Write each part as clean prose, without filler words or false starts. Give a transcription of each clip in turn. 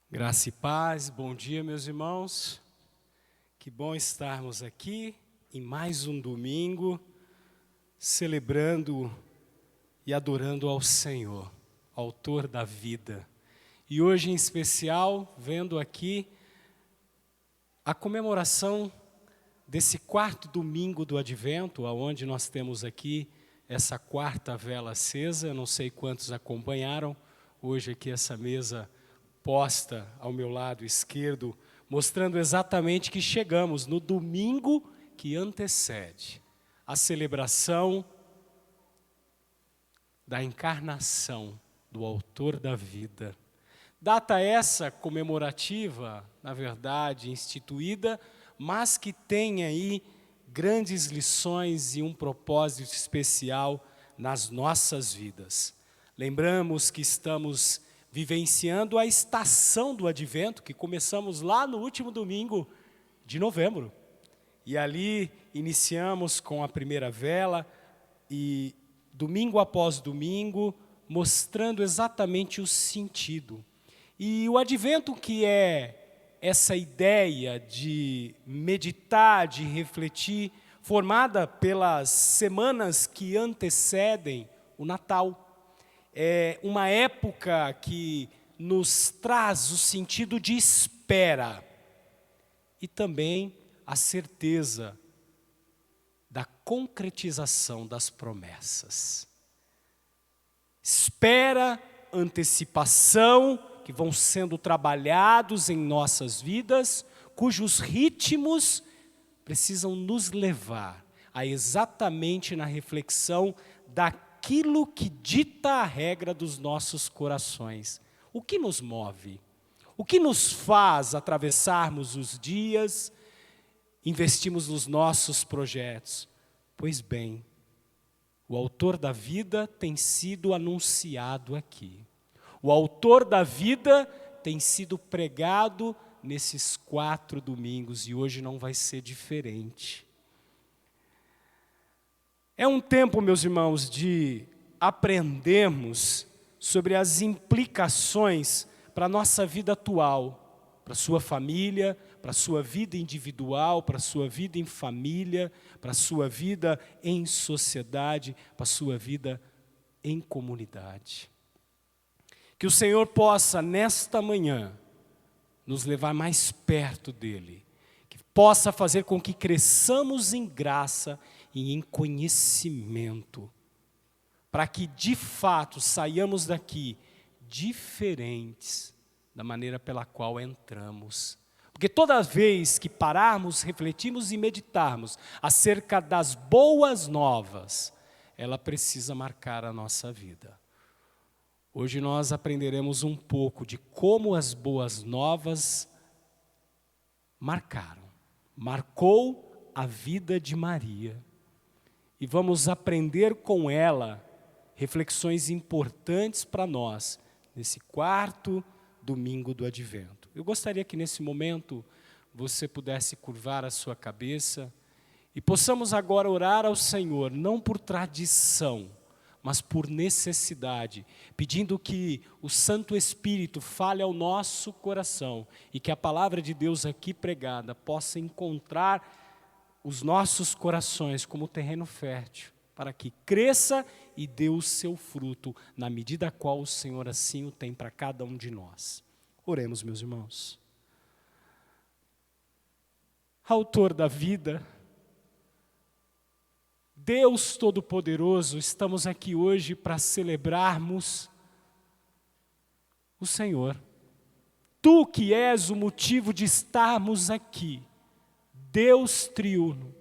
Graça e paz, bom dia, meus irmãos. Que bom estarmos aqui em mais um domingo, celebrando e adorando ao Senhor, autor da vida. E hoje, em especial, vendo aqui a comemoração desse quarto domingo do Advento, onde nós temos aqui essa quarta vela acesa. Eu não sei quantos acompanharam hoje aqui essa mesa posta ao meu lado esquerdo, mostrando exatamente que chegamos no domingo que antecede a celebração da encarnação do autor da vida. Data essa comemorativa, na verdade, instituída, mas que tem aí grandes lições e um propósito especial nas nossas vidas. Lembramos que estamos vivenciando a estação do Advento, que começamos lá no último domingo de novembro. E ali iniciamos com a primeira vela e domingo após domingo, mostrando exatamente o sentido. E o Advento, que é essa ideia de meditar, de refletir, formada pelas semanas que antecedem o Natal. É uma época que nos traz o sentido de espera e também a certeza da concretização das promessas. Espera, antecipação, que vão sendo trabalhados em nossas vidas, cujos ritmos precisam nos levar a exatamente na reflexão daquilo que dita a regra dos nossos corações. O que nos move? O que nos faz atravessarmos os dias, investimos nos nossos projetos? Pois bem, o autor da vida tem sido anunciado aqui. O autor da vida tem sido pregado nesses 4 domingos e hoje não vai ser diferente. É um tempo, meus irmãos, de aprendermos sobre as implicações para a nossa vida atual, para a sua família, para a sua vida individual, para a sua vida em família, para a sua vida em sociedade, para a sua vida em comunidade. Que o Senhor possa, nesta manhã, nos levar mais perto dEle, que possa fazer com que cresçamos em graça e em conhecimento, para que de fato saiamos daqui diferentes da maneira pela qual entramos. Porque toda vez que pararmos, refletirmos e meditarmos acerca das boas novas, ela precisa marcar a nossa vida. Hoje nós aprenderemos um pouco de como as boas novas marcou a vida de Maria. E vamos aprender com ela reflexões importantes para nós, nesse 4º domingo do Advento. Eu gostaria que nesse momento você pudesse curvar a sua cabeça e possamos agora orar ao Senhor, não por tradição, mas por necessidade, pedindo que o Santo Espírito fale ao nosso coração e que a palavra de Deus aqui pregada possa encontrar os nossos corações como terreno fértil, para que cresça e dê o seu fruto, na medida a qual o Senhor assim o tem para cada um de nós. Oremos, meus irmãos. Autor da vida, Deus Todo-Poderoso, estamos aqui hoje para celebrarmos o Senhor. Tu que és o motivo de estarmos aqui, Deus triuno.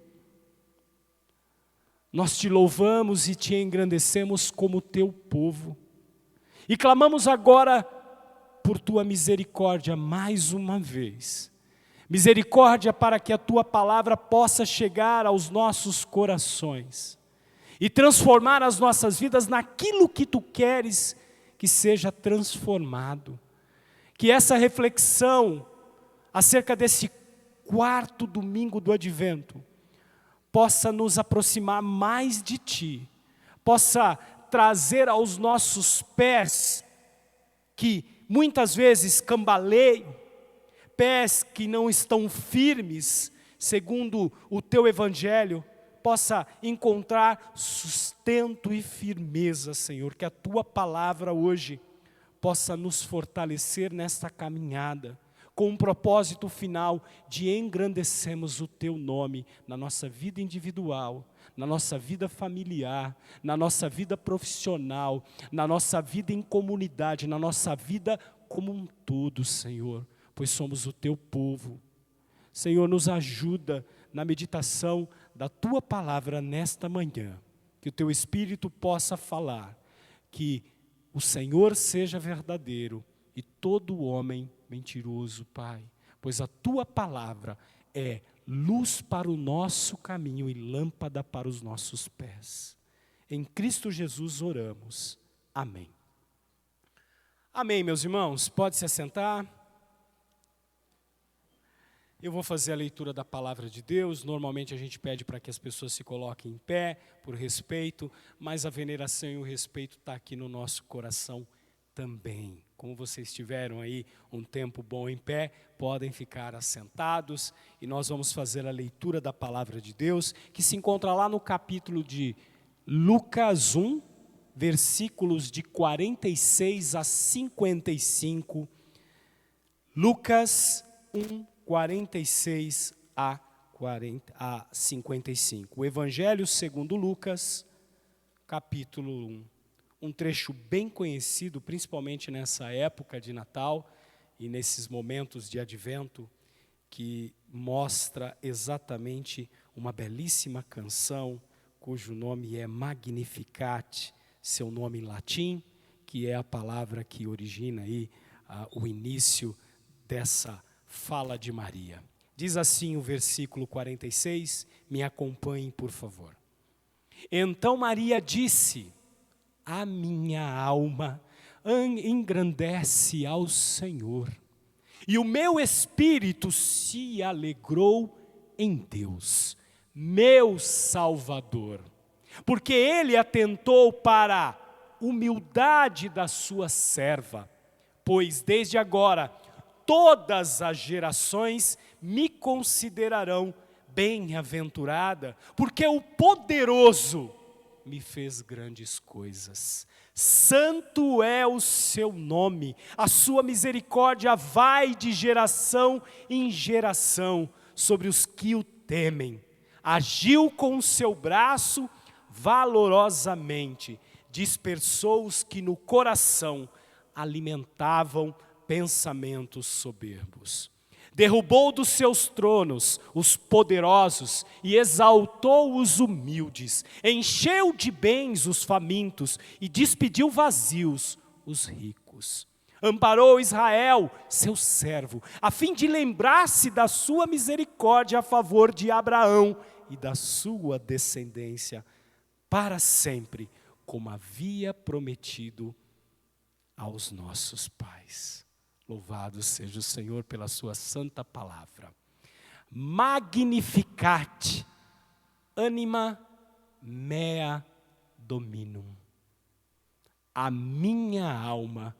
Nós te louvamos e te engrandecemos como teu povo. E clamamos agora por tua misericórdia mais uma vez. Misericórdia para que a tua palavra possa chegar aos nossos corações e transformar as nossas vidas naquilo que tu queres que seja transformado. Que essa reflexão acerca desse 4º domingo do Advento possa nos aproximar mais de ti, possa trazer aos nossos pés que muitas vezes cambaleiam, pés que não estão firmes, segundo o teu evangelho, possa encontrar sustento e firmeza, Senhor, que a tua palavra hoje possa nos fortalecer nesta caminhada, com um propósito final de engrandecermos o teu nome na nossa vida individual, na nossa vida familiar, na nossa vida profissional, na nossa vida em comunidade, na nossa vida como um todo, Senhor, pois somos o teu povo. Senhor, nos ajuda na meditação da tua palavra nesta manhã, que o teu Espírito possa falar, que o Senhor seja verdadeiro e todo homem mentiroso, Pai, pois a tua palavra é luz para o nosso caminho e lâmpada para os nossos pés. Em Cristo Jesus oramos. Amém. Amém, meus irmãos. Pode se assentar. Eu vou fazer a leitura da palavra de Deus. Normalmente a gente pede para que as pessoas se coloquem em pé, por respeito, mas a veneração e o respeito está aqui no nosso coração também. Como vocês tiveram aí um tempo bom em pé, podem ficar assentados e nós vamos fazer a leitura da palavra de Deus, que se encontra lá no capítulo de Lucas 1, versículos de 46 a 55. Lucas 1, 46 a 55. O Evangelho segundo Lucas, capítulo 1. Um trecho bem conhecido, principalmente nessa época de Natal e nesses momentos de advento, que mostra exatamente uma belíssima canção, cujo nome é Magnificat, seu nome em latim, que é a palavra que origina aí o início dessa fala de Maria. Diz assim o versículo 46, me acompanhem por favor. Então Maria disse: a minha alma engrandece ao Senhor, e o meu espírito se alegrou em Deus, meu Salvador, porque Ele atentou para a humildade da sua serva, pois desde agora todas as gerações me considerarão bem-aventurada, porque o poderoso me fez grandes coisas. Santo é o seu nome, a sua misericórdia vai de geração em geração sobre os que o temem. Agiu com o seu braço valorosamente, dispersou os que no coração alimentavam pensamentos soberbos. Derrubou dos seus tronos os poderosos e exaltou os humildes. Encheu de bens os famintos e despediu vazios os ricos. Amparou Israel, seu servo, a fim de lembrar-se da sua misericórdia a favor de Abraão e da sua descendência para sempre, como havia prometido aos nossos pais. Louvado seja o Senhor pela sua santa palavra. Magnificat anima mea dominum. A minha alma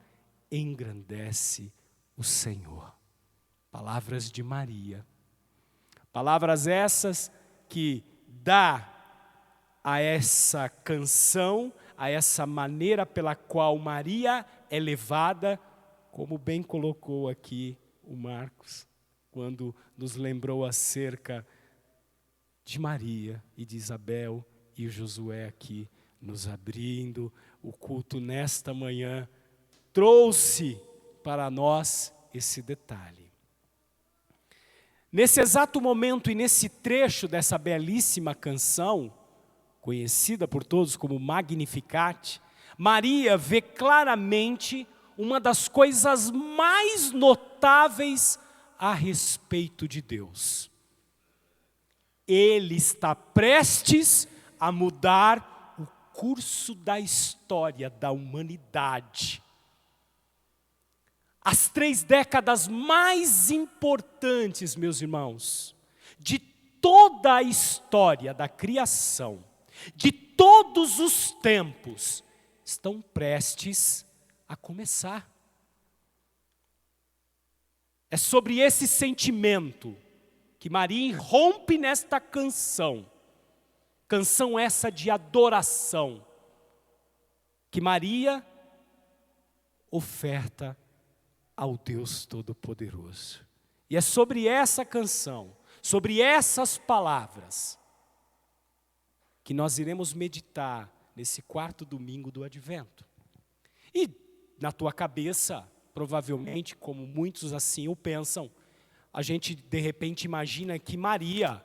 engrandece o Senhor. Palavras de Maria. Palavras essas que dá a essa canção, a essa maneira pela qual Maria é levada, como bem colocou aqui o Marcos, quando nos lembrou acerca de Maria e de Isabel e o Josué aqui nos abrindo o culto nesta manhã, trouxe para nós esse detalhe. Nesse exato momento e nesse trecho dessa belíssima canção, conhecida por todos como Magnificat, Maria vê claramente uma das coisas mais notáveis a respeito de Deus. Ele está prestes a mudar o curso da história da humanidade. As 3 décadas mais importantes, meus irmãos, de toda a história da criação, de todos os tempos, estão prestes a começar. É sobre esse sentimento que Maria irrompe nesta canção. Canção essa de adoração, que Maria oferta ao Deus Todo-Poderoso. E é sobre essa canção, sobre essas palavras, que nós iremos meditar nesse 4º domingo do Advento. E na tua cabeça, provavelmente, como muitos assim o pensam, a gente de repente imagina que Maria,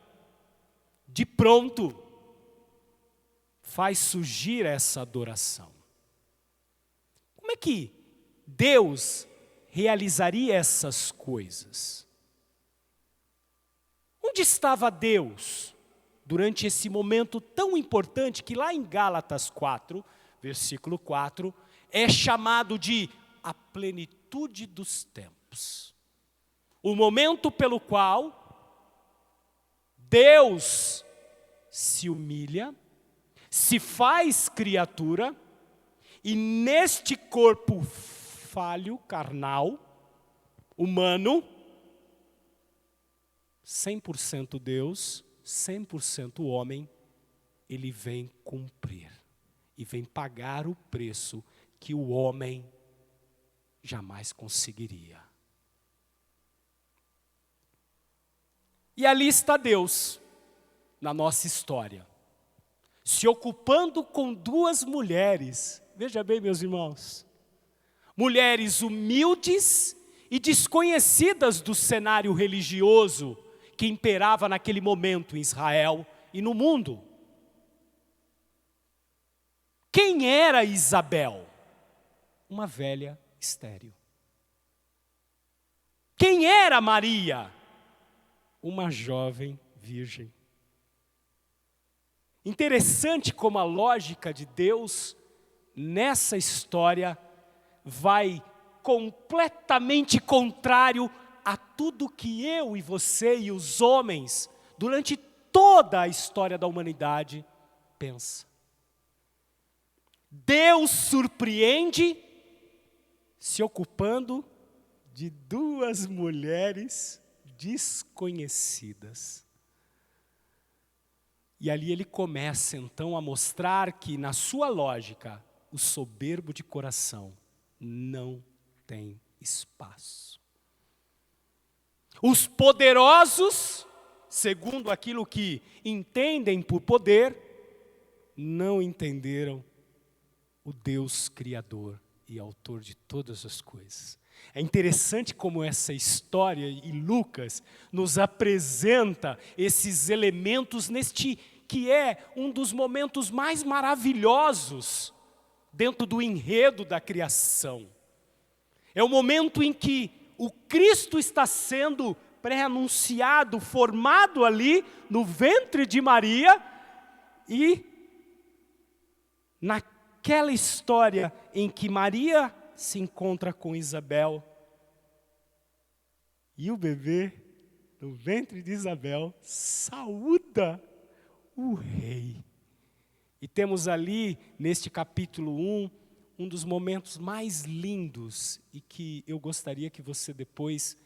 de pronto, faz surgir essa adoração. Como é que Deus realizaria essas coisas? Onde estava Deus durante esse momento tão importante que lá em Gálatas 4, versículo 4, é chamado de a plenitude dos tempos? O momento pelo qual Deus se humilha, se faz criatura, e neste corpo falho, carnal, humano, 100% Deus, 100% homem, ele vem cumprir e vem pagar o preço que o homem jamais conseguiria. E ali está Deus, na nossa história, se ocupando com 2 mulheres, veja bem, meus irmãos, mulheres humildes e desconhecidas do cenário religioso que imperava naquele momento em Israel e no mundo. Quem era Isabel? Uma velha estéril. Quem era Maria? Uma jovem virgem. Interessante como a lógica de Deus nessa história vai completamente contrário a tudo que eu e você e os homens, durante toda a história da humanidade, pensa. Deus surpreende se ocupando de 2 mulheres desconhecidas. E ali ele começa então a mostrar que na sua lógica, o soberbo de coração não tem espaço. Os poderosos, segundo aquilo que entendem por poder, não entenderam o Deus Criador e Autor de todas as coisas. É interessante como essa história, e Lucas nos apresenta esses elementos neste que é um dos momentos mais maravilhosos dentro do enredo da criação. É o momento em que o Cristo está sendo pré-anunciado, formado ali no ventre de Maria, e naquela história em que Maria se encontra com Isabel, e o bebê no ventre de Isabel saúda o rei. E temos ali, neste capítulo 1, um dos momentos mais lindos e que eu gostaria que você depois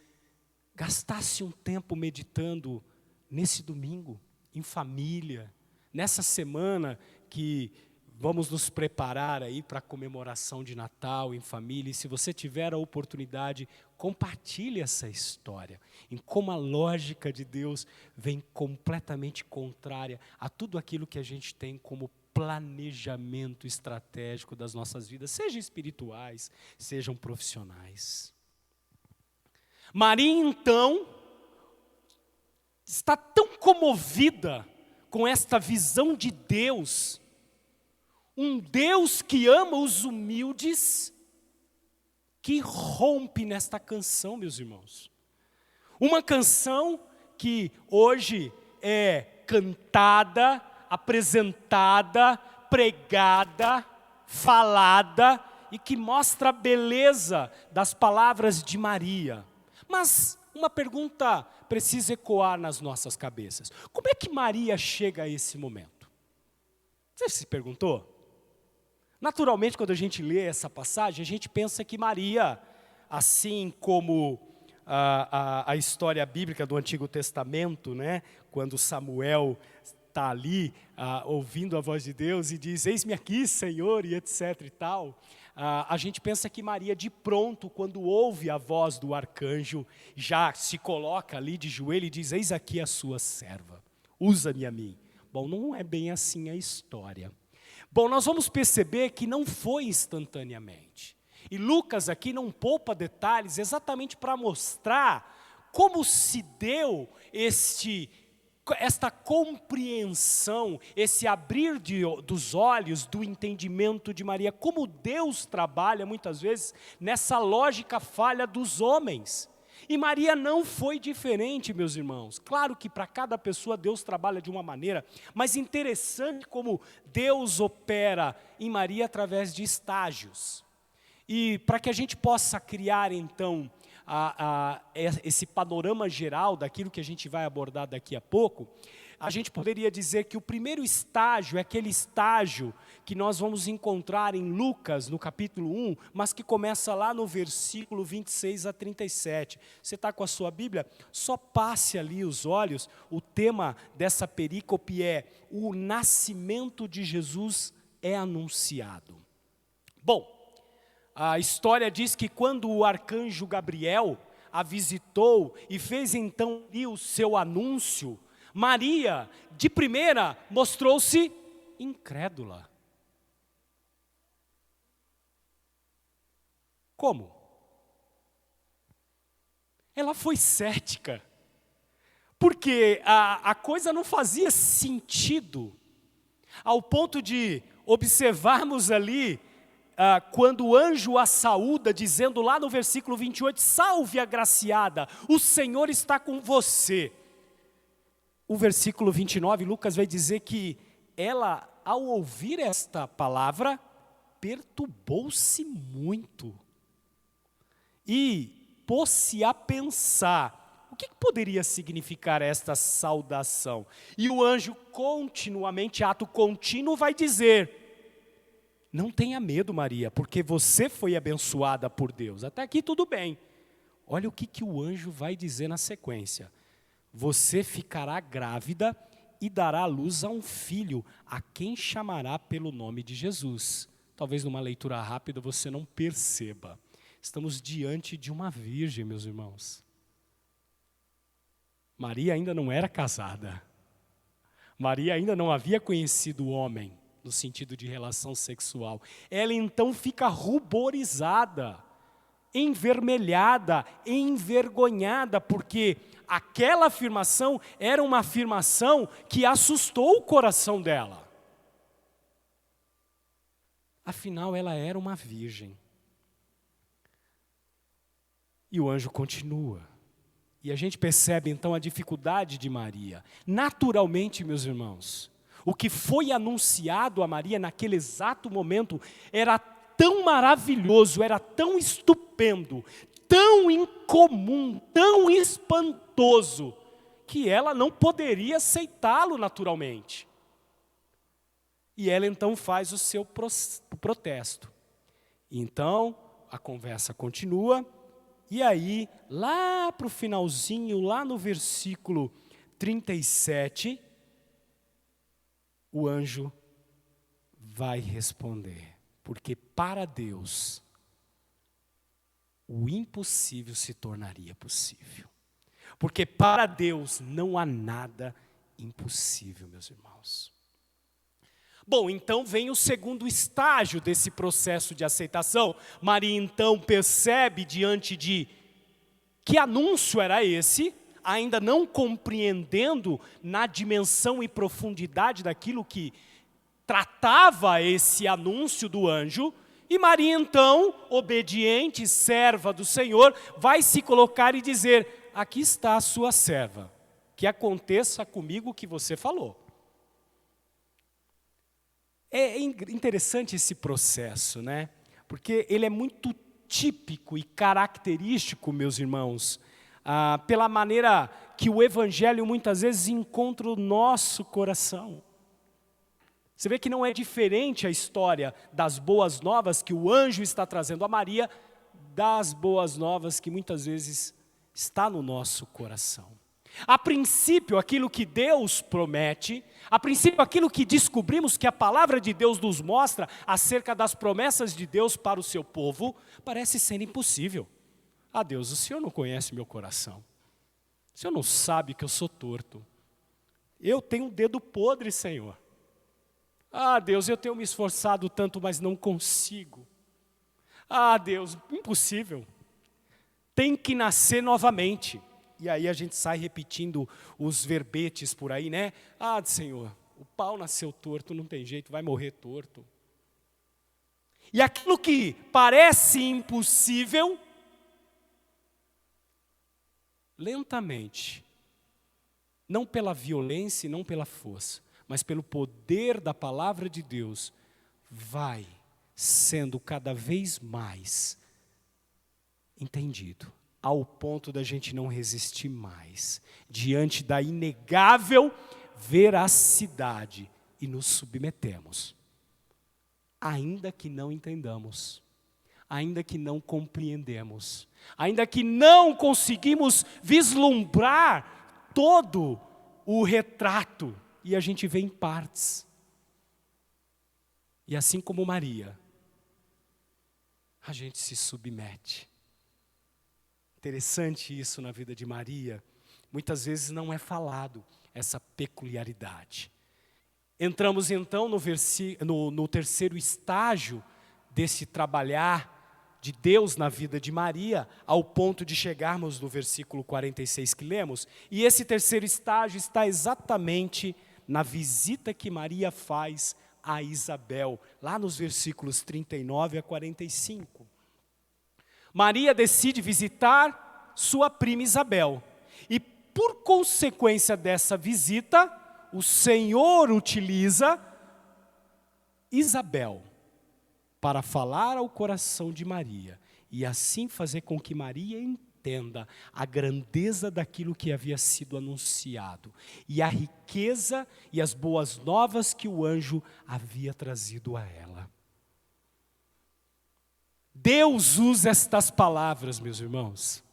gastasse um tempo meditando nesse domingo, em família, nessa semana que vamos nos preparar aí para a comemoração de Natal em família. E se você tiver a oportunidade, compartilhe essa história, em como a lógica de Deus vem completamente contrária a tudo aquilo que a gente tem como planejamento estratégico das nossas vidas, sejam espirituais, sejam profissionais. Maria, então, está tão comovida com esta visão de Deus, um Deus que ama os humildes, que rompe nesta canção, meus irmãos. Uma canção que hoje é cantada, apresentada, pregada, falada, e que mostra a beleza das palavras de Maria. Mas uma pergunta precisa ecoar nas nossas cabeças. Como é que Maria chega a esse momento? Você se perguntou? Naturalmente, quando a gente lê essa passagem, a gente pensa que Maria, assim como a história bíblica do Antigo Testamento, né? Quando Samuel está ali ouvindo a voz de Deus e diz, eis-me aqui, Senhor, e etc. e tal. A gente pensa que Maria, de pronto, quando ouve a voz do arcanjo, já se coloca ali de joelho e diz, eis aqui a sua serva, usa-me a mim. Bom, não é bem assim a história. Bom, nós vamos perceber que não foi instantaneamente. E Lucas aqui não poupa detalhes exatamente para mostrar como se deu esta compreensão, esse abrir dos olhos, do entendimento de Maria, como Deus trabalha muitas vezes nessa lógica falha dos homens. E Maria não foi diferente, meus irmãos. Claro que para cada pessoa Deus trabalha de uma maneira, mas interessante como Deus opera em Maria através de estágios. E para que a gente possa criar então esse panorama geral daquilo que a gente vai abordar daqui a pouco, a gente poderia dizer que o primeiro estágio é aquele estágio que nós vamos encontrar em Lucas, no capítulo 1, mas que começa lá no versículo 26 a 37. Você está com a sua Bíblia? Só passe ali os olhos. O tema dessa perícope é: o nascimento de Jesus é anunciado. Bom, a história diz que quando o arcanjo Gabriel a visitou e fez então ali o seu anúncio, Maria, de primeira, mostrou-se incrédula. Como? Ela foi cética, porque a coisa não fazia sentido, ao ponto de observarmos ali, quando o anjo a saúda, dizendo lá no versículo 28, salve agraciada, o Senhor está com você. O versículo 29, Lucas vai dizer que ela, ao ouvir esta palavra, perturbou-se muito. E pôs-se a pensar, o que poderia significar esta saudação? E o anjo continuamente, ato contínuo, vai dizer, não tenha medo, Maria, porque você foi abençoada por Deus. Até aqui tudo bem. Olha o que o anjo vai dizer na sequência. Você ficará grávida e dará à luz a um filho, a quem chamará pelo nome de Jesus. Talvez numa leitura rápida você não perceba. Estamos diante de uma virgem, meus irmãos. Maria ainda não era casada. Maria ainda não havia conhecido o homem, no sentido de relação sexual. Ela então fica ruborizada, envermelhada, envergonhada, porque aquela afirmação era uma afirmação que assustou o coração dela. Afinal, ela era uma virgem. E o anjo continua. E a gente percebe então a dificuldade de Maria. Naturalmente, meus irmãos, o que foi anunciado a Maria naquele exato momento era tão maravilhoso, era tão estupendo, tão incomum, tão espantoso, que ela não poderia aceitá-lo naturalmente. E ela então faz o seu protesto. Então, a conversa continua, e aí, lá para o finalzinho, lá no versículo 37, o anjo vai responder, porque para Deus, o impossível se tornaria possível. Porque para Deus não há nada impossível, meus irmãos. Bom, então vem o segundo estágio desse processo de aceitação. Maria então percebe diante de que anúncio era esse, ainda não compreendendo na dimensão e profundidade daquilo que tratava esse anúncio do anjo. E Maria então, obediente, serva do Senhor, vai se colocar e dizer, aqui está a sua serva, que aconteça comigo o que você falou. É interessante esse processo, né? Porque ele é muito típico e característico, meus irmãos, pela maneira que o Evangelho muitas vezes encontra o nosso coração. Você vê que não é diferente a história das boas novas que o anjo está trazendo a Maria, das boas novas que muitas vezes está no nosso coração. A princípio, aquilo que Deus promete, a princípio, aquilo que descobrimos que a palavra de Deus nos mostra acerca das promessas de Deus para o seu povo, parece ser impossível. Ah, Deus, o Senhor não conhece meu coração. O Senhor não sabe que eu sou torto. Eu tenho um dedo podre, Senhor. Ah, Deus, eu tenho me esforçado tanto, mas não consigo. Ah, Deus, impossível. Tem que nascer novamente. E aí a gente sai repetindo os verbetes por aí, né? Ah, Senhor, o pau nasceu torto, não tem jeito, vai morrer torto. E aquilo que parece impossível, lentamente, não pela violência e não pela força, mas pelo poder da palavra de Deus, vai sendo cada vez mais entendido, ao ponto da gente não resistir mais, diante da inegável veracidade, e nos submetemos, ainda que não entendamos, ainda que não compreendemos, ainda que não conseguimos vislumbrar todo o retrato, e a gente vê em partes. E assim como Maria, a gente se submete. Interessante isso na vida de Maria, muitas vezes não é falado essa peculiaridade. Entramos então no terceiro estágio desse trabalhar de Deus na vida de Maria, ao ponto de chegarmos no versículo 46 que lemos, e esse terceiro estágio está exatamente na visita que Maria faz a Isabel, lá nos versículos 39 a 45. Maria decide visitar sua prima Isabel, e por consequência dessa visita, o Senhor utiliza Isabel para falar ao coração de Maria, e assim fazer com que Maria entenda a grandeza daquilo que havia sido anunciado, e a riqueza e as boas novas que o anjo havia trazido a ela. Deus usa estas palavras, meus irmãos,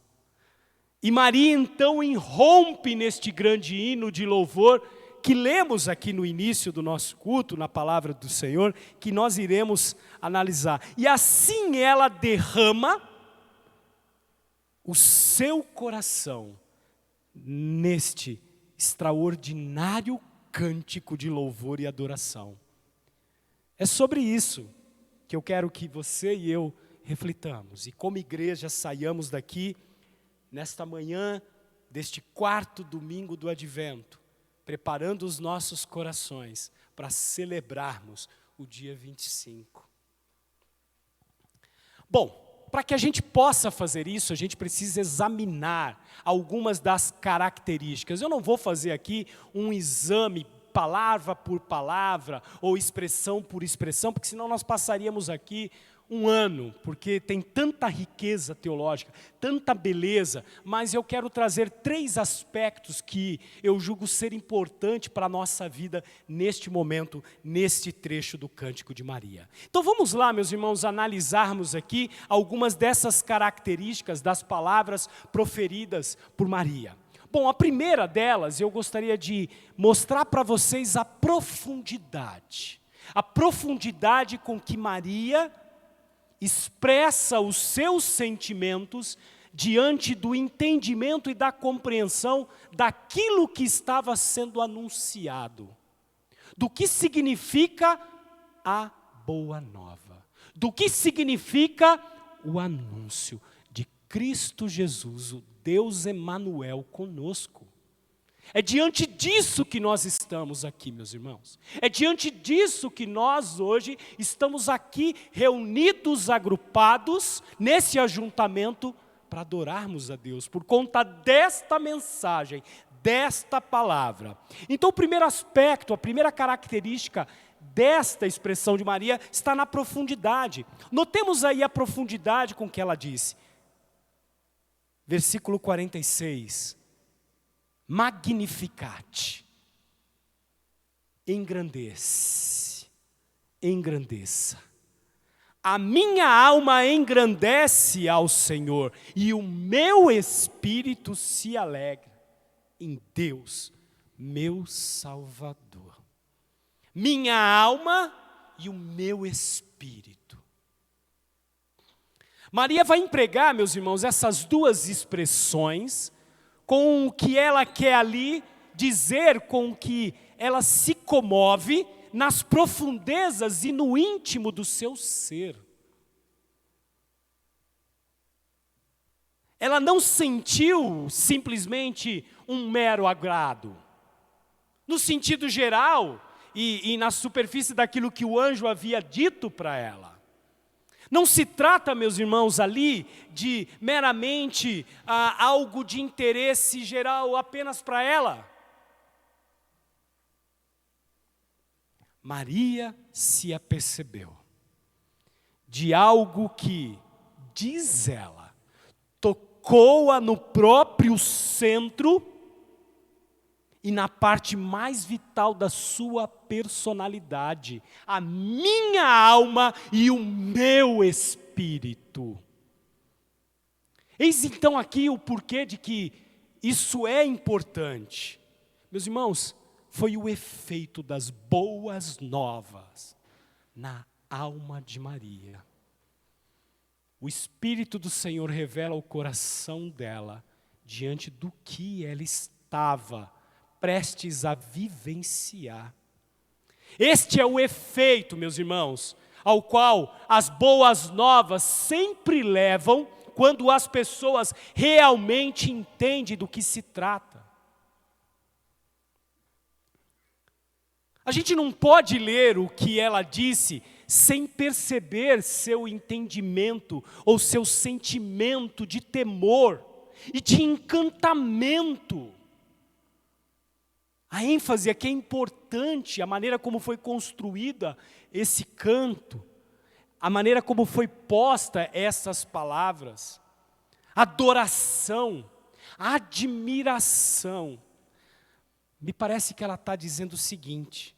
e Maria então irrompe neste grande hino de louvor, que lemos aqui no início do nosso culto, na palavra do Senhor, que nós iremos analisar. E assim ela derrama o seu coração neste extraordinário cântico de louvor e adoração. É sobre isso que eu quero que você e eu reflitamos. E como igreja saiamos daqui, nesta manhã deste quarto domingo do Advento, preparando os nossos corações para celebrarmos o dia 25. Bom, para que a gente possa fazer isso, a gente precisa examinar algumas das características. Eu não vou fazer aqui um exame palavra por palavra ou expressão por expressão, porque senão nós passaríamos aqui um ano, porque tem tanta riqueza teológica, tanta beleza, mas eu quero trazer 3 aspectos que eu julgo ser importante para a nossa vida neste momento, neste trecho do Cântico de Maria. Então vamos lá, meus irmãos, analisarmos aqui algumas dessas características das palavras proferidas por Maria. Bom, a primeira delas, eu gostaria de mostrar para vocês a profundidade com que Maria expressa os seus sentimentos diante do entendimento e da compreensão daquilo que estava sendo anunciado, do que significa a boa nova, do que significa o anúncio de Cristo Jesus, o Deus Emanuel conosco. É diante disso que nós estamos aqui, meus irmãos. É diante disso que nós hoje estamos aqui reunidos, agrupados, nesse ajuntamento, para adorarmos a Deus, por conta desta mensagem, desta palavra. Então o primeiro aspecto, a primeira característica desta expressão de Maria está na profundidade. Notemos aí a profundidade com que ela disse. Versículo 46. Magnificat, engrandeça. A minha alma engrandece ao Senhor, e o meu espírito se alegra em Deus, meu Salvador. Minha alma e o meu espírito. Maria vai empregar, meus irmãos, essas duas expressões com o que ela quer ali dizer, com o que ela se comove nas profundezas e no íntimo do seu ser. Ela não sentiu simplesmente um mero agrado. No sentido geral e na superfície daquilo que o anjo havia dito para ela. Não se trata, meus irmãos, ali de meramente algo de interesse geral apenas para ela. Maria se apercebeu de algo que, diz ela, tocou-a no próprio centro e na parte mais vital da sua personalidade, a minha alma e o meu espírito. Eis então aqui o porquê de que isso é importante. Meus irmãos, foi o efeito das boas novas na alma de Maria. O Espírito do Senhor revela o coração dela diante do que ela estava prestes a vivenciar. Este é o efeito, meus irmãos, ao qual as boas novas sempre levam quando as pessoas realmente entendem do que se trata. A gente não pode ler o que ela disse sem perceber seu entendimento ou seu sentimento de temor e de encantamento. A ênfase aqui é importante, a maneira como foi construída esse canto, a maneira como foi posta essas palavras, adoração, admiração. Me parece que ela está dizendo o seguinte: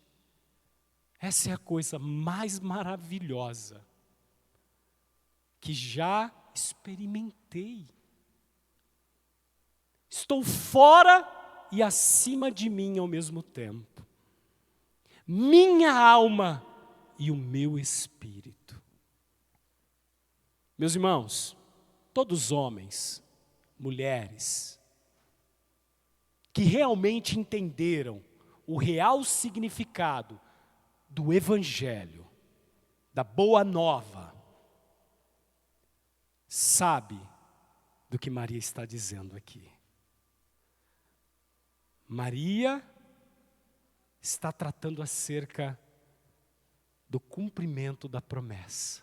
essa é a coisa mais maravilhosa que já experimentei. Estou fora e acima de mim ao mesmo tempo. Minha alma e o meu espírito. Meus irmãos, todos homens, mulheres, que realmente entenderam o real significado do Evangelho, da Boa Nova, sabe do que Maria está dizendo aqui. Maria está tratando acerca do cumprimento da promessa.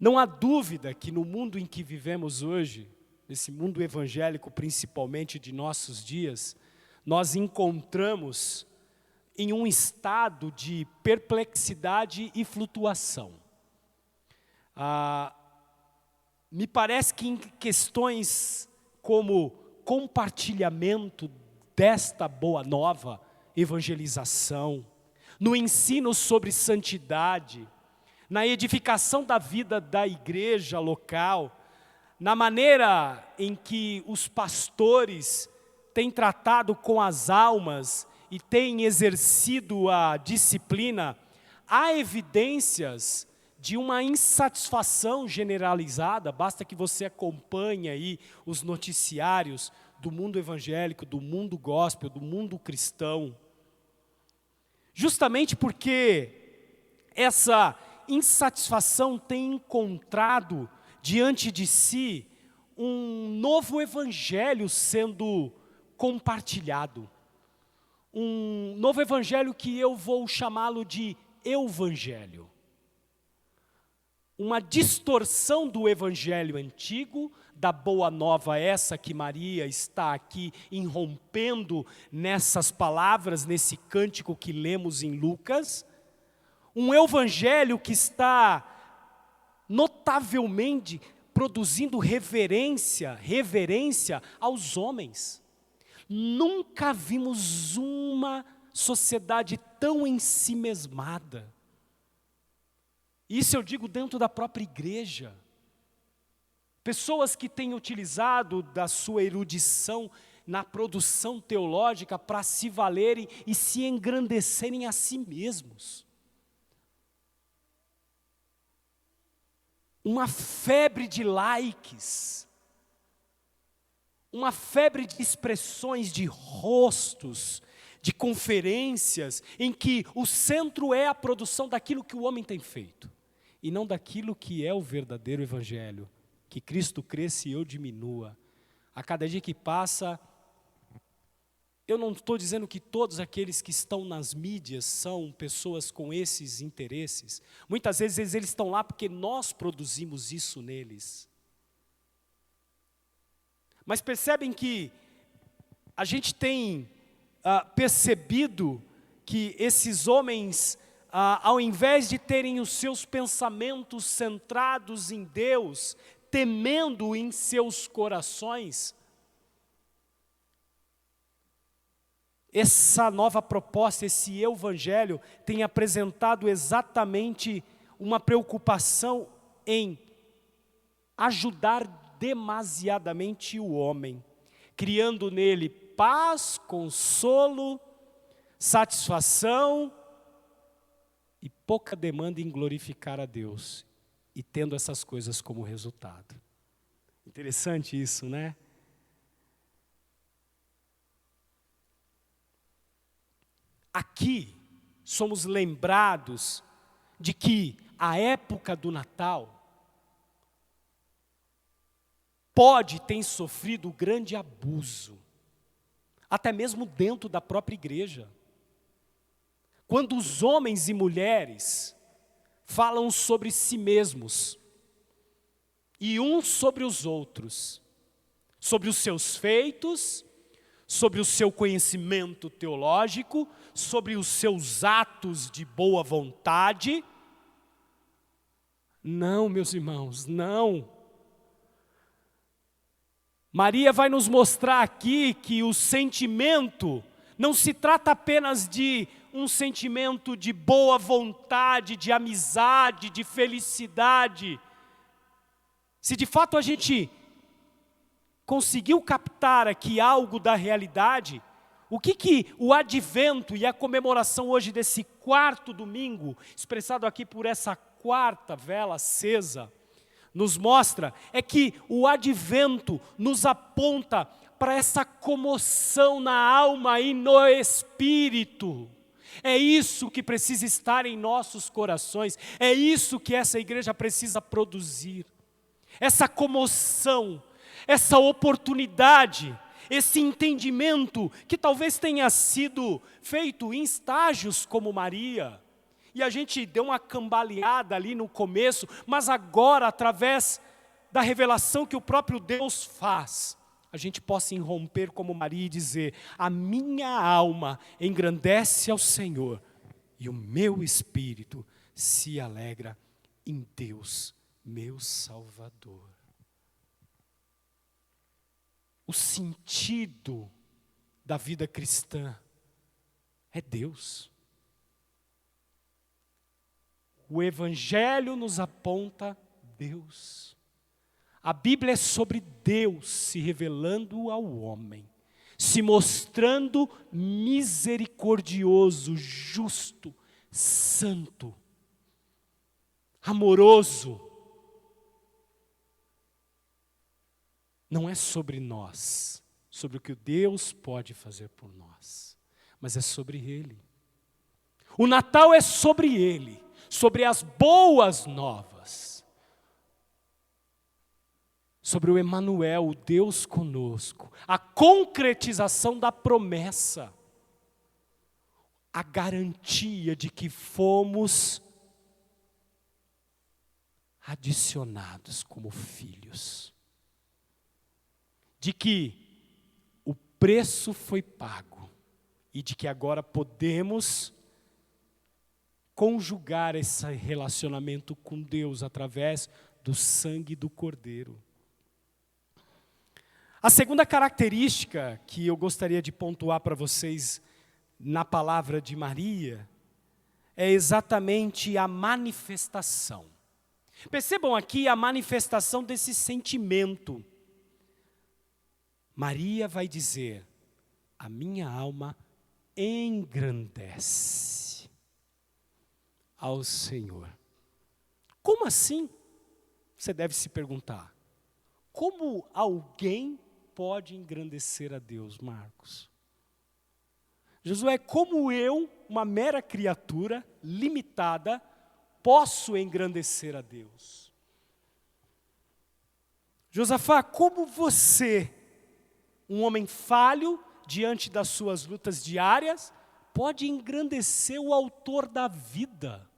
Não há dúvida que no mundo em que vivemos hoje, nesse mundo evangélico principalmente de nossos dias, nós encontramos em um estado de perplexidade e flutuação. Me parece que em questões como compartilhamento desta boa nova, evangelização, no ensino sobre santidade, na edificação da vida da igreja local, na maneira em que os pastores têm tratado com as almas e têm exercido a disciplina, há evidências de uma insatisfação generalizada. Basta que você acompanhe aí os noticiários do mundo evangélico, do mundo gospel, do mundo cristão. Justamente porque essa insatisfação tem encontrado diante de si um novo evangelho sendo compartilhado. Um novo evangelho que eu vou chamá-lo de evangelho. Uma distorção do evangelho antigo, da boa nova essa que Maria está aqui irrompendo nessas palavras, nesse cântico que lemos em Lucas. Um evangelho que está notavelmente produzindo reverência aos homens. Nunca vimos uma sociedade tão ensimesmada. Isso eu digo dentro da própria igreja. Pessoas que têm utilizado da sua erudição na produção teológica para se valerem e se engrandecerem a si mesmos. Uma febre de likes, uma febre de expressões de rostos, de conferências, em que o centro é a produção daquilo que o homem tem feito, e não daquilo que é o verdadeiro evangelho, que Cristo cresça e eu diminua. A cada dia que passa, eu não estou dizendo que todos aqueles que estão nas mídias são pessoas com esses interesses. Muitas vezes eles estão lá porque nós produzimos isso neles. Mas percebem que a gente tem percebido que esses homens, ao invés de terem os seus pensamentos centrados em Deus, temendo em seus corações, essa nova proposta, esse evangelho, tem apresentado exatamente uma preocupação em ajudar demasiadamente o homem, criando nele paz, consolo, satisfação e pouca demanda em glorificar a Deus, e tendo essas coisas como resultado. Interessante isso, né? Aqui somos lembrados de que a época do Natal pode ter sofrido grande abuso, até mesmo dentro da própria igreja. Quando os homens e mulheres falam sobre si mesmos, e uns sobre os outros, sobre os seus feitos, sobre o seu conhecimento teológico, sobre os seus atos de boa vontade. Não, meus irmãos, não. Maria vai nos mostrar aqui que o sentimento não se trata apenas de um sentimento de boa vontade, de amizade, de felicidade. Se de fato a gente conseguiu captar aqui algo da realidade, o que o advento e a comemoração hoje desse quarto domingo, expressado aqui por essa quarta vela acesa, nos mostra é que o advento nos aponta para essa comoção na alma e no espírito. É isso que precisa estar em nossos corações, é isso que essa igreja precisa produzir. Essa comoção, essa oportunidade, esse entendimento que talvez tenha sido feito em estágios como Maria. E a gente deu uma cambaleada ali no começo, mas agora, através da revelação que o próprio Deus faz, a gente possa irromper como Maria e dizer: a minha alma engrandece ao Senhor, e o meu espírito se alegra em Deus, meu Salvador. O sentido da vida cristã é Deus. O Evangelho nos aponta Deus. A Bíblia é sobre Deus se revelando ao homem, se mostrando misericordioso, justo, santo, amoroso. Não é sobre nós, sobre o que Deus pode fazer por nós, mas é sobre Ele. O Natal é sobre Ele, sobre as boas novas, sobre o Emanuel, o Deus conosco, a concretização da promessa, a garantia de que fomos adicionados como filhos, de que o preço foi pago e de que agora podemos conjugar esse relacionamento com Deus através do sangue do Cordeiro. A segunda característica que eu gostaria de pontuar para vocês na palavra de Maria é exatamente a manifestação. Percebam aqui a manifestação desse sentimento. Maria vai dizer: a minha alma engrandece ao Senhor. Como assim? Você deve se perguntar. Como alguém pode engrandecer a Deus, Marcos? Josué, como eu, uma mera criatura limitada, posso engrandecer a Deus? Josafá, como você, um homem falho, diante das suas lutas diárias, pode engrandecer o autor da vida?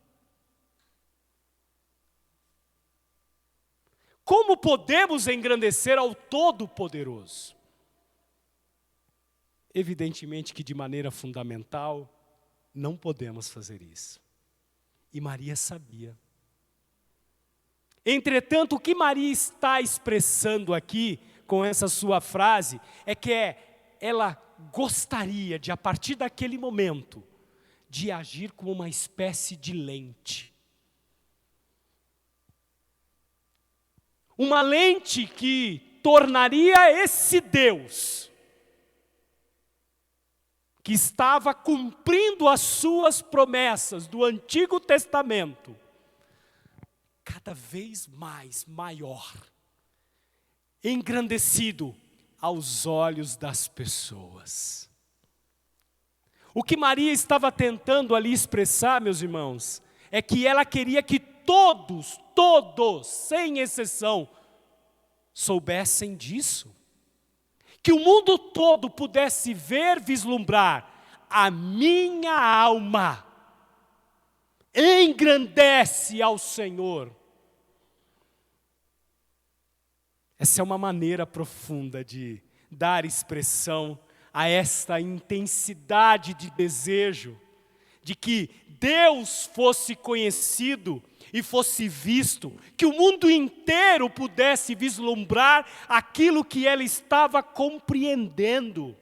Como podemos engrandecer ao Todo-Poderoso? Evidentemente que de maneira fundamental, não podemos fazer isso. E Maria sabia. Entretanto, o que Maria está expressando aqui, com essa sua frase, é que ela gostaria de, a partir daquele momento, de agir como uma espécie de lente. Uma lente que tornaria esse Deus, que estava cumprindo as suas promessas do Antigo Testamento, cada vez mais maior, engrandecido aos olhos das pessoas. O que Maria estava tentando ali expressar, meus irmãos, é que ela queria que todos, sem exceção, soubessem disso. Que o mundo todo pudesse ver, vislumbrar: a minha alma engrandece ao Senhor. Essa é uma maneira profunda de dar expressão a esta intensidade de desejo, de que Deus fosse conhecido e fosse visto, que o mundo inteiro pudesse vislumbrar aquilo que ela estava compreendendo,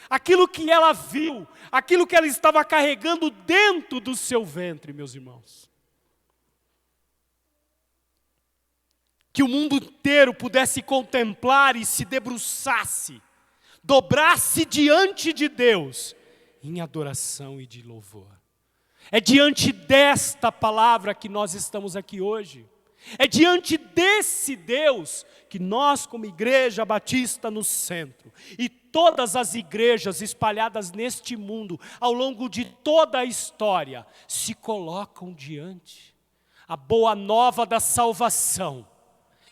aquilo que ela viu, aquilo que ela estava carregando dentro do seu ventre, meus irmãos. Que o mundo inteiro pudesse contemplar e se debruçasse, dobrasse diante de Deus, em adoração e de louvor. É diante desta palavra que nós estamos aqui hoje. É diante desse Deus que nós, como Igreja Batista no Centro, e todas as igrejas espalhadas neste mundo, ao longo de toda a história, se colocam diante. A boa nova da salvação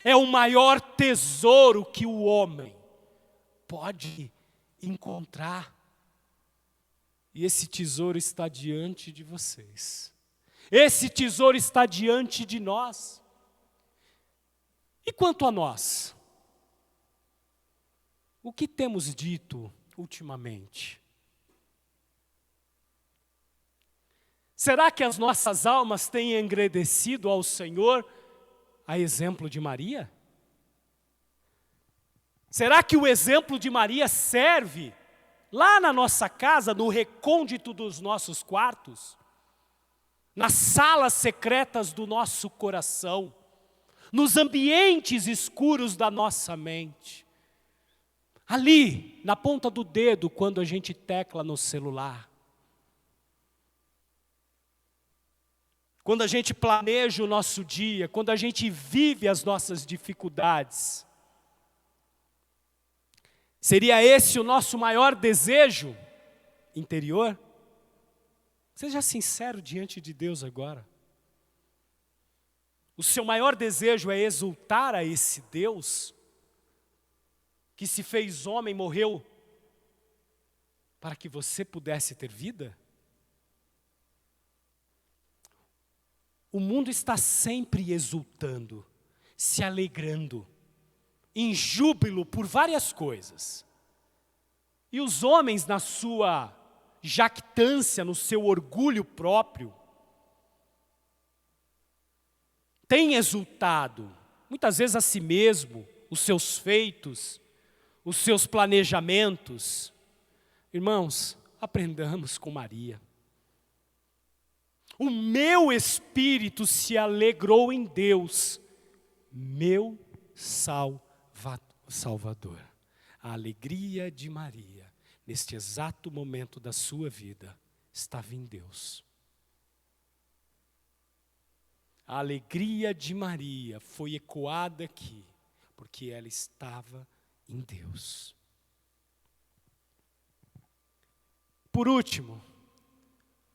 é o maior tesouro que o homem pode encontrar. E esse tesouro está diante de vocês. Esse tesouro está diante de nós. E quanto a nós? O que temos dito ultimamente? Será que as nossas almas têm engrandecido ao Senhor, a exemplo de Maria? Será que o exemplo de Maria serve lá na nossa casa, no recôndito dos nossos quartos, nas salas secretas do nosso coração, nos ambientes escuros da nossa mente, ali, na ponta do dedo, quando a gente tecla no celular, quando a gente planeja o nosso dia, quando a gente vive as nossas dificuldades? Seria esse o nosso maior desejo interior? Seja sincero diante de Deus agora. O seu maior desejo é exultar a esse Deus que se fez homem, morreu para que você pudesse ter vida? O mundo está sempre exultando, se alegrando, em júbilo por várias coisas. E os homens, na sua jactância, no seu orgulho próprio, têm exultado, muitas vezes a si mesmo, os seus feitos, os seus planejamentos. Irmãos, aprendamos com Maria. O meu espírito se alegrou em Deus, meu Salvador. A alegria de Maria, neste exato momento da sua vida, estava em Deus. A alegria de Maria foi ecoada aqui, porque ela estava em Deus. Por último,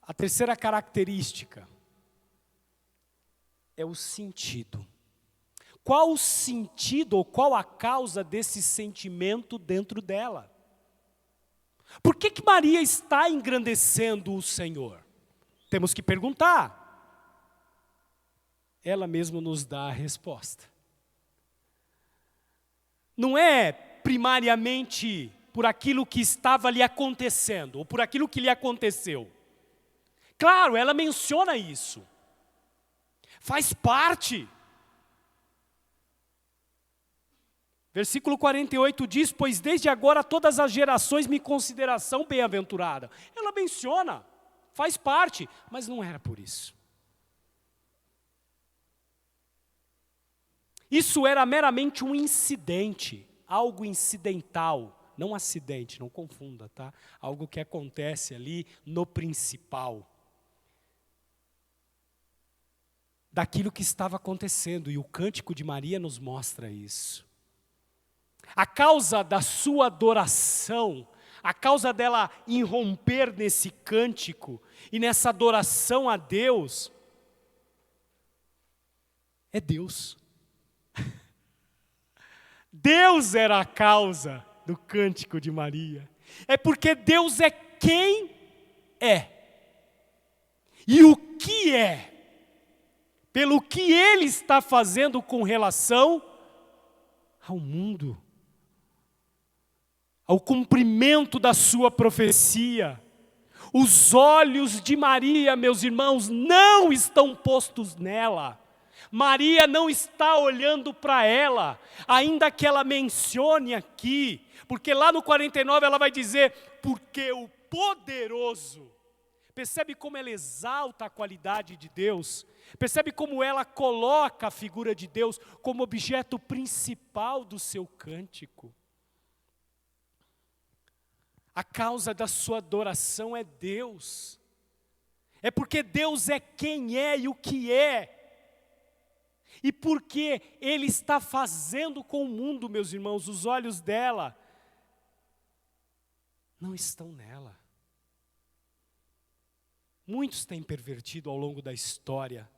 a terceira característica é o sentido. Qual o sentido ou qual a causa desse sentimento dentro dela? Por que Maria está engrandecendo o Senhor? Temos que perguntar. Ela mesma nos dá a resposta. Não é primariamente por aquilo que estava lhe acontecendo, ou por aquilo que lhe aconteceu. Claro, ela menciona isso. Faz parte. Versículo 48 diz, pois desde agora todas as gerações me considerarão bem-aventurada. Ela menciona, faz parte, mas não era por isso. Isso era meramente um incidente, algo incidental, não acidente, não confunda, tá? Algo que acontece ali no principal. Daquilo que estava acontecendo, e o cântico de Maria nos mostra isso. A causa da sua adoração, a causa dela irromper nesse cântico e nessa adoração a Deus, é Deus. Deus era a causa do cântico de Maria. É porque Deus é quem é. E o que é. Pelo que Ele está fazendo com relação ao mundo. Ao cumprimento da sua profecia. Os olhos de Maria, meus irmãos, não estão postos nela. Maria não está olhando para ela, ainda que ela mencione aqui, porque lá no 49 ela vai dizer, porque o poderoso, percebe como ela exalta a qualidade de Deus, percebe como ela coloca a figura de Deus como objeto principal do seu cântico. A causa da sua adoração é Deus, é porque Deus é quem é e o que é. E porque Ele está fazendo com o mundo, meus irmãos, os olhos dela não estão nela. Muitos têm pervertido ao longo da história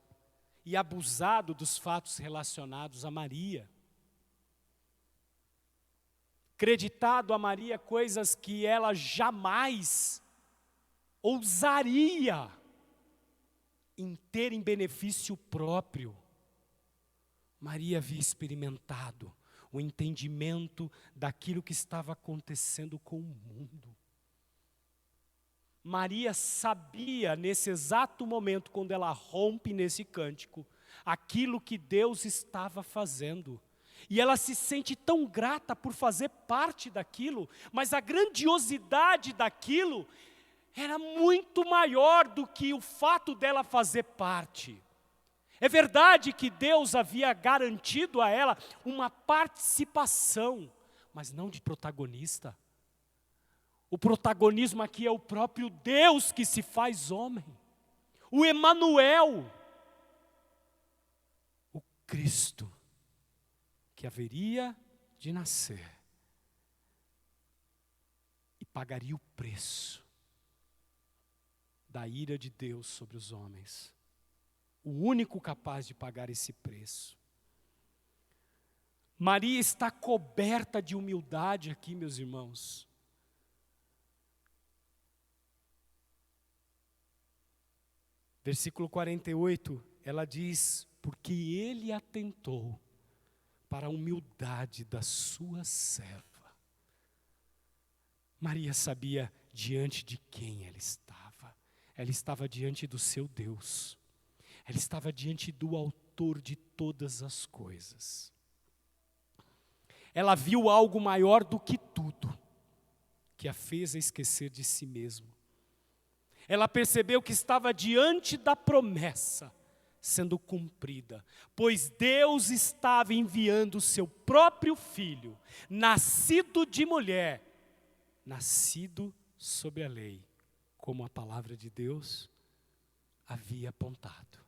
e abusado dos fatos relacionados a Maria. Acreditado a Maria coisas que ela jamais ousaria em ter em benefício próprio. Maria havia experimentado o entendimento daquilo que estava acontecendo com o mundo. Maria sabia nesse exato momento, quando ela rompe nesse cântico, aquilo que Deus estava fazendo. E ela se sente tão grata por fazer parte daquilo, mas a grandiosidade daquilo era muito maior do que o fato dela fazer parte. É verdade que Deus havia garantido a ela uma participação, mas não de protagonista. O protagonismo aqui é o próprio Deus que se faz homem. O Emanuel, o Cristo, que haveria de nascer e pagaria o preço da ira de Deus sobre os homens. O único capaz de pagar esse preço. Maria está coberta de humildade aqui, meus irmãos. Versículo 48, ela diz, porque Ele atentou para a humildade da sua serva. Maria sabia diante de quem ela estava. Ela estava diante do seu Deus. Ela estava diante do autor de todas as coisas. Ela viu algo maior do que tudo, que a fez esquecer de si mesma. Ela percebeu que estava diante da promessa sendo cumprida, pois Deus estava enviando o seu próprio filho, nascido de mulher, nascido sob a lei, como a palavra de Deus havia apontado.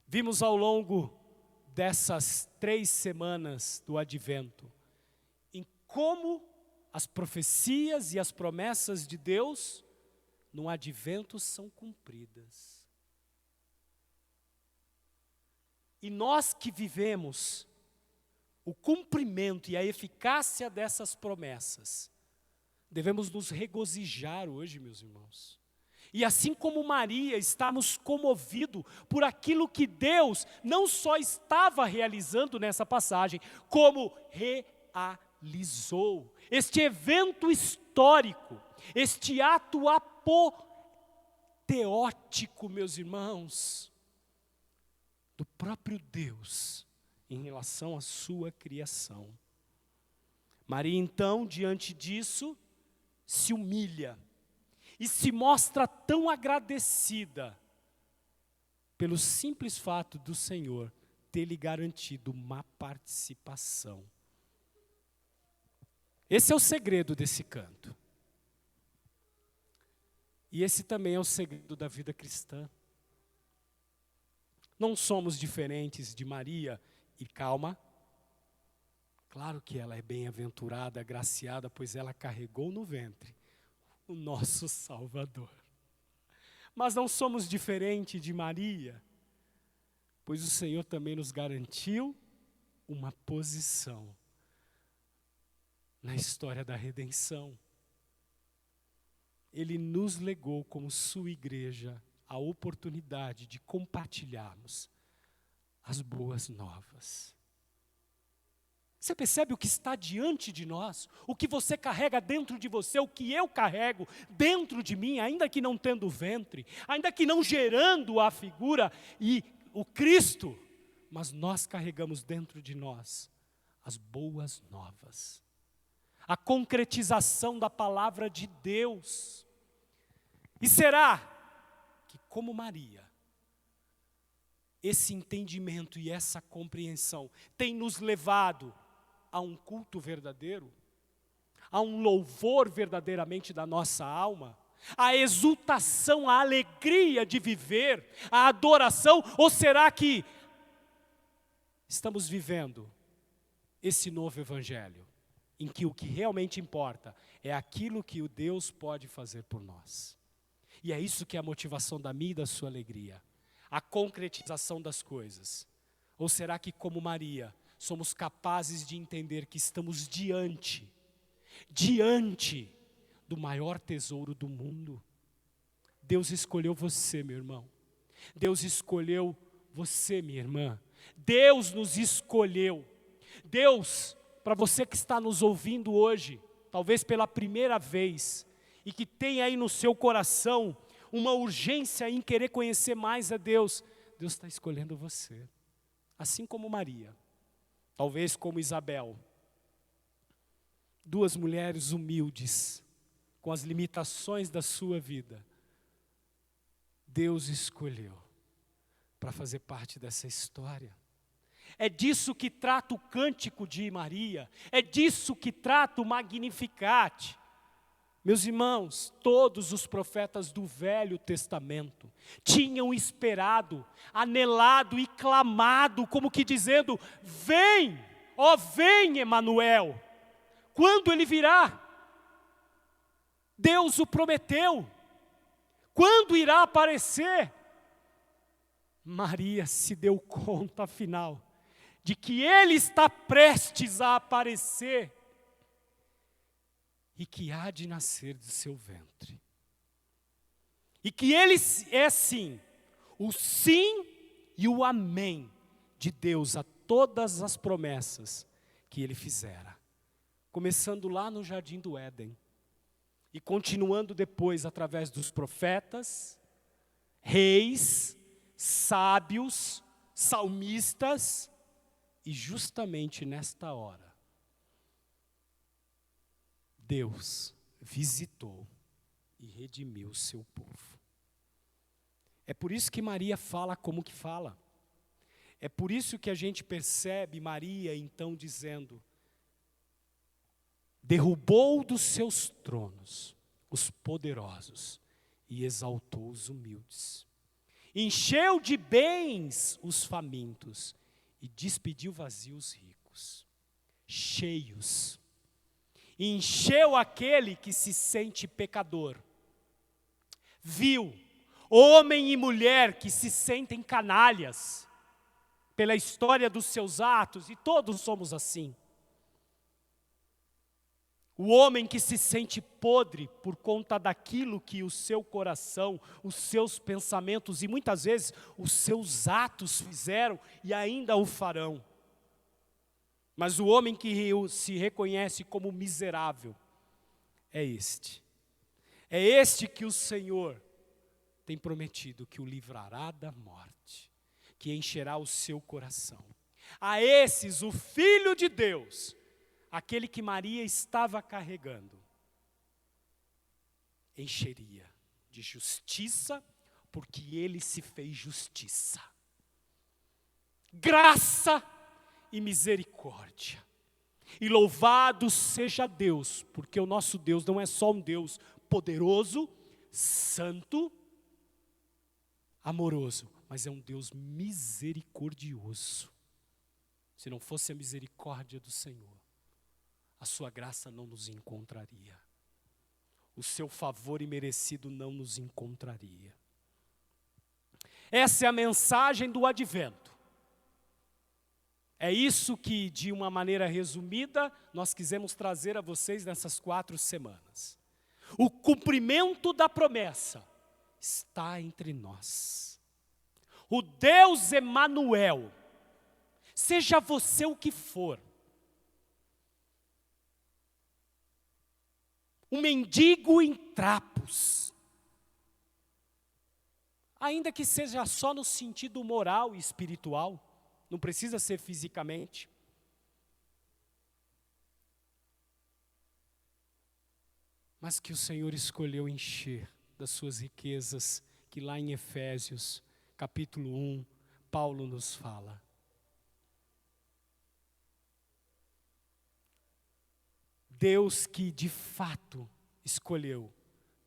Vimos ao longo dessas 3 semanas do Advento, em como as profecias e as promessas de Deus no Advento são cumpridas. E nós que vivemos o cumprimento e a eficácia dessas promessas, devemos nos regozijar hoje, meus irmãos. E assim como Maria, estamos comovidos por aquilo que Deus não só estava realizando nessa passagem, como realizou. Este evento histórico, este ato apoteótico, meus irmãos, do próprio Deus em relação à sua criação. Maria, então, diante disso, se humilha e se mostra tão agradecida pelo simples fato do Senhor ter lhe garantido uma participação. Esse é o segredo desse canto. E esse também é o segredo da vida cristã. Não somos diferentes de Maria, e calma, claro que ela é bem-aventurada, agraciada, pois ela carregou no ventre o nosso Salvador. Mas não somos diferentes de Maria, pois o Senhor também nos garantiu uma posição na história da redenção. Ele nos legou como sua igreja a oportunidade de compartilharmos as boas novas. Você percebe o que está diante de nós? O que você carrega dentro de você, o que eu carrego dentro de mim, ainda que não tendo ventre, ainda que não gerando a figura e o Cristo, mas nós carregamos dentro de nós as boas novas. A concretização da palavra de Deus. E será que, como Maria, esse entendimento e essa compreensão tem nos levado a um culto verdadeiro, a um louvor verdadeiramente da nossa alma, a exultação, a alegria de viver, a adoração, ou será que estamos vivendo esse novo evangelho, em que o que realmente importa é aquilo que o Deus pode fazer por nós? E é isso que é a motivação da minha e da sua alegria, a concretização das coisas. Ou será que, como Maria, somos capazes de entender que estamos diante do maior tesouro do mundo? Deus escolheu você, meu irmão. Deus escolheu você, minha irmã. Deus nos escolheu. Deus, para você que está nos ouvindo hoje, talvez pela primeira vez, e que tem aí no seu coração uma urgência em querer conhecer mais a Deus, Deus está escolhendo você. Assim como Maria, talvez como Isabel, 2 mulheres humildes, com as limitações da sua vida, Deus escolheu para fazer parte dessa história. É disso que trata o cântico de Maria, é disso que trata o Magnificat. Meus irmãos, todos os profetas do Velho Testamento tinham esperado, anelado e clamado, como que dizendo: vem, ó vem Emanuel. Quando ele virá? Deus o prometeu. Quando irá aparecer? Maria se deu conta, afinal, de que ele está prestes a aparecer e que há de nascer do seu ventre. E que ele é sim, o sim e o amém de Deus a todas as promessas que ele fizera. Começando lá no Jardim do Éden e continuando depois através dos profetas, reis, sábios, salmistas, e justamente nesta hora, Deus visitou e redimiu o seu povo. É por isso que Maria fala como que fala. É por isso que a gente percebe Maria então dizendo: derrubou dos seus tronos os poderosos e exaltou os humildes. Encheu de bens os famintos e despediu vazios os ricos. Cheios. Encheu aquele que se sente pecador. Viu homem e mulher que se sentem canalhas pela história dos seus atos, e todos somos assim. O homem que se sente podre por conta daquilo que o seu coração, os seus pensamentos e muitas vezes os seus atos fizeram e ainda o farão. Mas o homem que se reconhece como miserável é este. É este que o Senhor tem prometido que o livrará da morte, que encherá o seu coração. A esses o Filho de Deus, aquele que Maria estava carregando, encheria de justiça, porque ele se fez justiça. Graça e misericórdia. E louvado seja Deus, porque o nosso Deus não é só um Deus poderoso, santo, amoroso, mas é um Deus misericordioso. Se não fosse a misericórdia do Senhor, a sua graça não nos encontraria. O seu favor imerecido não nos encontraria. Essa é a mensagem do advento. É isso que, de uma maneira resumida, nós quisemos trazer a vocês nessas 4 semanas. O cumprimento da promessa está entre nós. O Deus Emanuel, seja você o que for, um mendigo em trapos, ainda que seja só no sentido moral e espiritual, não precisa ser fisicamente. Mas que o Senhor escolheu encher das suas riquezas, que lá em Efésios, capítulo 1, Paulo nos fala. Deus que de fato escolheu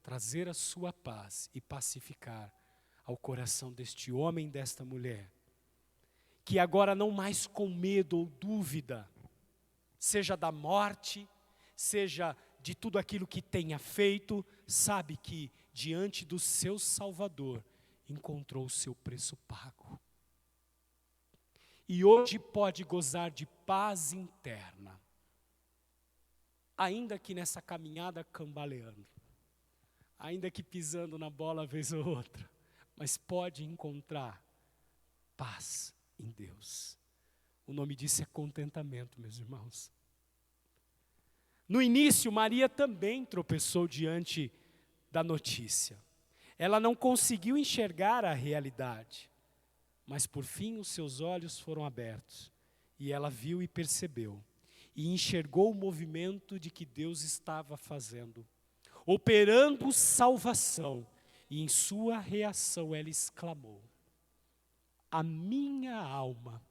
trazer a sua paz e pacificar ao coração deste homem e desta mulher, que agora não mais com medo ou dúvida, seja da morte, seja de tudo aquilo que tenha feito, sabe que diante do seu Salvador encontrou o seu preço pago. E hoje pode gozar de paz interna, ainda que nessa caminhada cambaleando, ainda que pisando na bola vez ou outra, mas pode encontrar paz em Deus. O nome disso é contentamento, meus irmãos. No início, Maria também tropeçou diante da notícia. Ela não conseguiu enxergar a realidade, mas por fim os seus olhos foram abertos, e ela viu e percebeu, e enxergou o movimento de que Deus estava fazendo, operando salvação, e em sua reação ela exclamou: a minha alma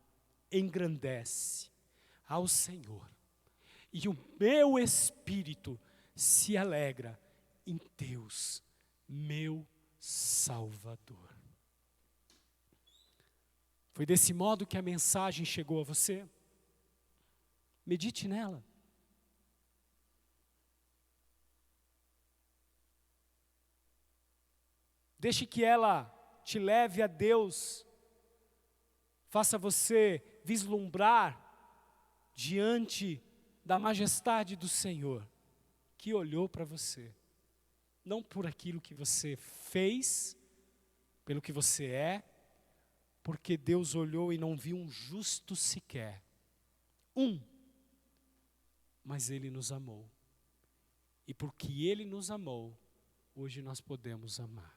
engrandece ao Senhor, e o meu espírito se alegra em Deus, meu Salvador. Foi desse modo que a mensagem chegou a você? Medite nela. Deixe que ela te leve a Deus, faça você vislumbrar diante da majestade do Senhor, que olhou para você, não por aquilo que você fez, pelo que você é, porque Deus olhou e não viu um justo sequer, mas Ele nos amou, e porque Ele nos amou, hoje nós podemos amar.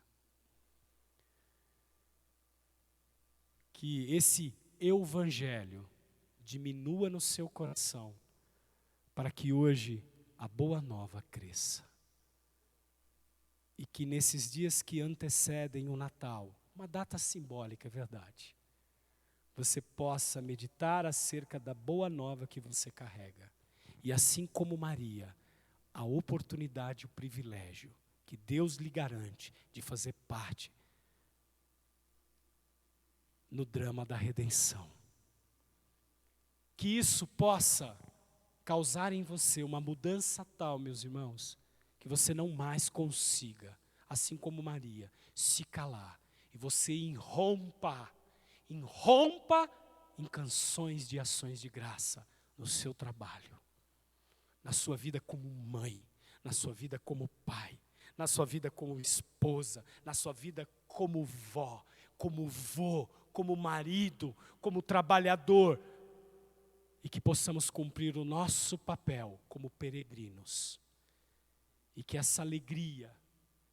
Que esse evangelho diminua no seu coração, para que hoje a boa nova cresça. E que nesses dias que antecedem o Natal, uma data simbólica, é verdade, você possa meditar acerca da boa nova que você carrega. E assim como Maria, a oportunidade, o privilégio que Deus lhe garante de fazer parte no drama da redenção. Que isso possa causar em você uma mudança tal, meus irmãos, que você não mais consiga, assim como Maria, se calar. E você irrompa em canções de ações de graça no seu trabalho, na sua vida como mãe, na sua vida como pai, na sua vida como esposa, na sua vida como vó, como vô, como marido, como trabalhador, e que possamos cumprir o nosso papel como peregrinos, e que essa alegria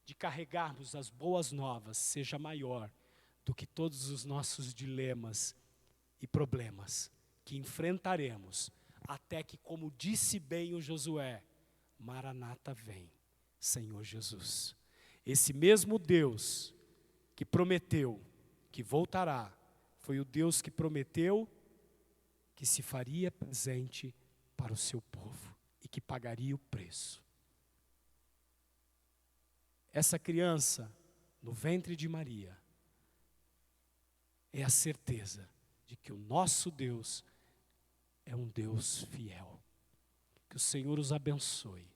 de carregarmos as boas novas seja maior do que todos os nossos dilemas e problemas que enfrentaremos, até que, como disse bem o Josué, Maranata vem, Senhor Jesus. Esse mesmo Deus que prometeu que voltará, foi o Deus que prometeu que se faria presente para o seu povo e que pagaria o preço. Essa criança no ventre de Maria é a certeza de que o nosso Deus é um Deus fiel. Que o Senhor os abençoe.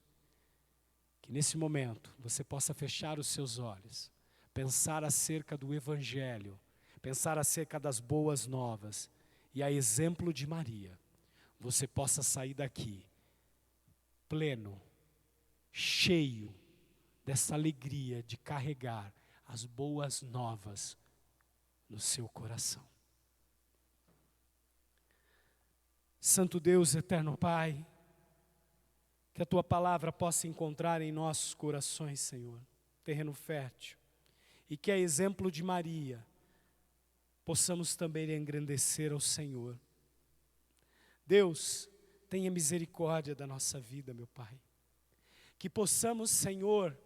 Que nesse momento você possa fechar os seus olhos, pensar acerca do Evangelho, pensar acerca das boas novas, e a exemplo de Maria, você possa sair daqui pleno, cheio dessa alegria de carregar as boas novas no seu coração. Santo Deus, eterno Pai, que a Tua palavra possa encontrar em nossos corações, Senhor, terreno fértil, e que a exemplo de Maria, possamos também engrandecer ao Senhor. Deus, tenha misericórdia da nossa vida, meu Pai. Que possamos, Senhor,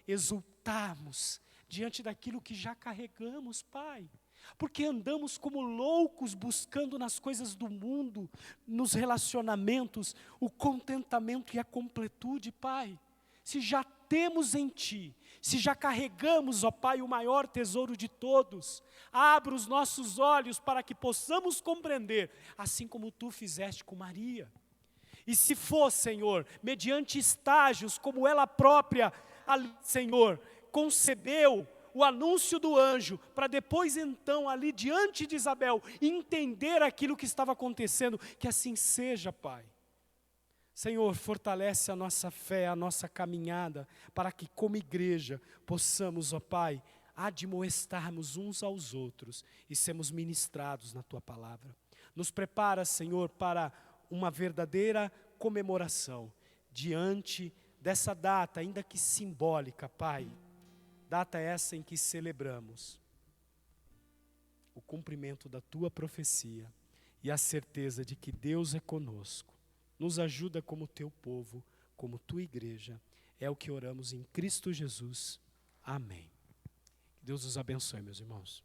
exultarmos diante daquilo que já carregamos, Pai. Porque andamos como loucos buscando nas coisas do mundo, nos relacionamentos, o contentamento e a completude, Pai. Se já temos em Ti, se já carregamos, ó Pai, o maior tesouro de todos, abra os nossos olhos para que possamos compreender, assim como Tu fizeste com Maria. E se for, Senhor, mediante estágios, como ela própria, ali, Senhor, concebeu o anúncio do anjo, para depois então, ali diante de Isabel, entender aquilo que estava acontecendo, que assim seja, Pai. Senhor, fortalece a nossa fé, a nossa caminhada, para que como igreja possamos, ó Pai, admoestarmos uns aos outros e sermos ministrados na Tua palavra. Nos prepara, Senhor, para uma verdadeira comemoração, diante dessa data, ainda que simbólica, Pai, data essa em que celebramos o cumprimento da Tua profecia e a certeza de que Deus é conosco. Nos ajuda como Teu povo, como Tua igreja. É o que oramos em Cristo Jesus. Amém. Que Deus os abençoe, meus irmãos.